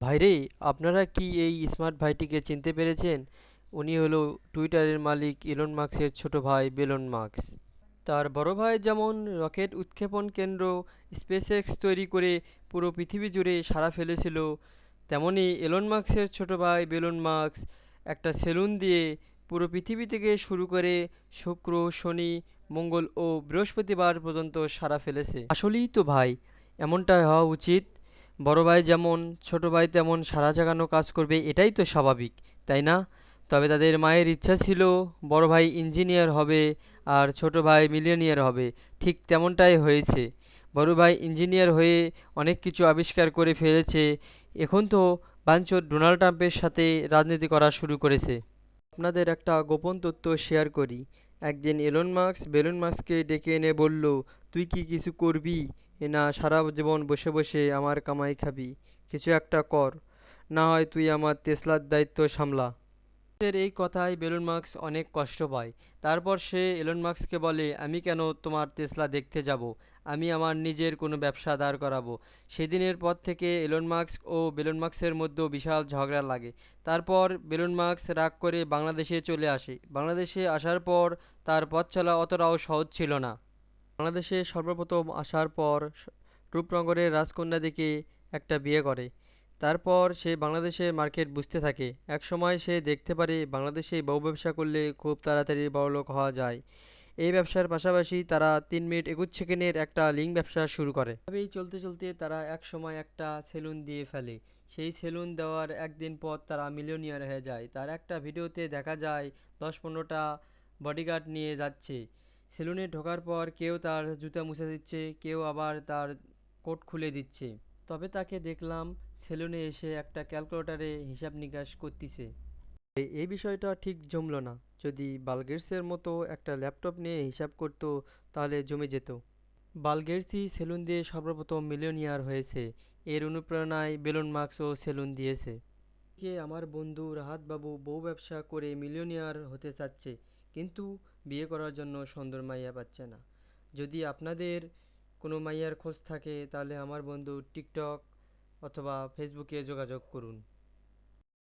ভাইরে, আপনারা কি এই স্মার্ট ভাইটিকে চিনতে পেরেছেন? উনি হলো টুইটারের মালিক ইলন মাস্কের ছোট ভাই বেলন মাস্ক। তার বড় ভাই যেমন রকেট উৎক্ষেপণ কেন্দ্র স্পেসএক্স তৈরি করে পুরো পৃথিবী জুড়ে সাড়া ফেলেছিল, তেমনি এলন মাস্কের ছোট ভাই বেলন মাস্ক একটা সেলুন দিয়ে পুরো পৃথিবী থেকে শুরু করে শুক্র, শনি, মঙ্গল ও বৃহস্পতিবার পর্যন্ত সাড়া ফেলেছে। আসলেই তো ভাই, এমনটাই হওয়া উচিত। বড় ভাই যেমন ছোট ভাই তেমন সাড়া জাগানো কাজ করবে, এটাই তো স্বাভাবিক, তাই না? তবে তাদের মায়ের ইচ্ছা ছিল বড় ভাই ইঞ্জিনিয়ার হবে আর ছোট ভাই মিলিয়নিয়ার হবে। ঠিক তেমনটাই হয়েছে। বড় ভাই ইঞ্জিনিয়ার হয়ে অনেক কিছু আবিষ্কার করে ফেলেছে। এখন তো বাঞ্চোত ডোনাল্ড ট্রাম্পের সাথে রাজনীতি করা শুরু করেছে। আপনাদের একটা গোপন তথ্য শেয়ার করি। একদিন এলন মাস্ক বেলন মাস্ককে ডেকে এনে বলল, তুই কি কিছু করবি, না সারা জীবন বসে বসে আমার কামাই খাবি? কিছু একটা কর, না হয় তুই আমার টেসলার দায়িত্ব সামলা। এর এই কথায় বেলন মাস্ক অনেক কষ্ট পায়। তারপর সে এলন মাস্ককে বলে, আমি কেন তোমার টেসলা দেখতে যাব? আমি আমার নিজের কোনো ব্যবসা দাঁড় করাবো। সেদিনের পর থেকে এলন মাস্ক ও বেলন মাস্কের মধ্যে বিশাল ঝগড়া লাগে। তারপর বেলন মাস্ক রাগ করে বাংলাদেশে চলে আসে। বাংলাদেশে আসার পর তার পথ চলা অতটাও সহজ ছিল না। বাংলাদেশে সর্বপ্রথম আসার পর রূপনগরের রাজকন্যা দেখে একটা বিয়ে করে। তারপর সে বাংলাদেশের মার্কেট বুঝতে থাকে। একসময় সে দেখতে পারে বাংলাদেশে বউ ব্যবসা করলে খুব তাড়াতাড়ি বড়লোক হওয়া যায়। এই ব্যবসার পাশাপাশি তারা 3 মিনিট 21 সেকেন্ডের একটা লিঙ্ক ব্যবসা শুরু করে। এভাবেই চলতে চলতে তারা একসময় একটা সেলুন দিয়ে ফেলে। সেই সেলুন দেওয়ার একদিন পর তারা মিলিয়নিয়ার হয়ে যায়। তার একটা ভিডিওতে দেখা যায় 10-15টা বডিগার্ড নিয়ে যাচ্ছে। সেলুনে ঢোকার পর কেউ তার জুতা মুছে দিচ্ছে, কেউ আবার তার কোট খুলে দিচ্ছে। তবে তাকে দেখলাম সেলুনে এসে একটা ক্যালকুলেটরে হিসাব নিকাশ করতিছে। এই বিষয়টা ঠিক জমলো না। যদি বাল গেটসের মতো একটা ল্যাপটপ নিয়ে হিসাব করতো তাহলে জমে যেত। বাল গেটসই সেলুন দিয়ে সর্বপ্রথম মিলিয়নিয়ার হয়েছে। এর অনুপ্রেরণায় বেলন মার্কসও সেলুন দিয়েছে। কে আমার বন্ধু রাহাত বাবু বউ ব্যবসা করে মিলিয়নিয়ার হতে চাচ্ছে, কিন্তু বিয়ে করার জন্য সুন্দর মাইয়া পাচ্ছে না। যদি আপনাদের কোনো মাইয়ার খোঁজ থাকে তাহলে আমার বন্ধু টিকটক অথবা ফেসবুকে যোগাযোগ করুন।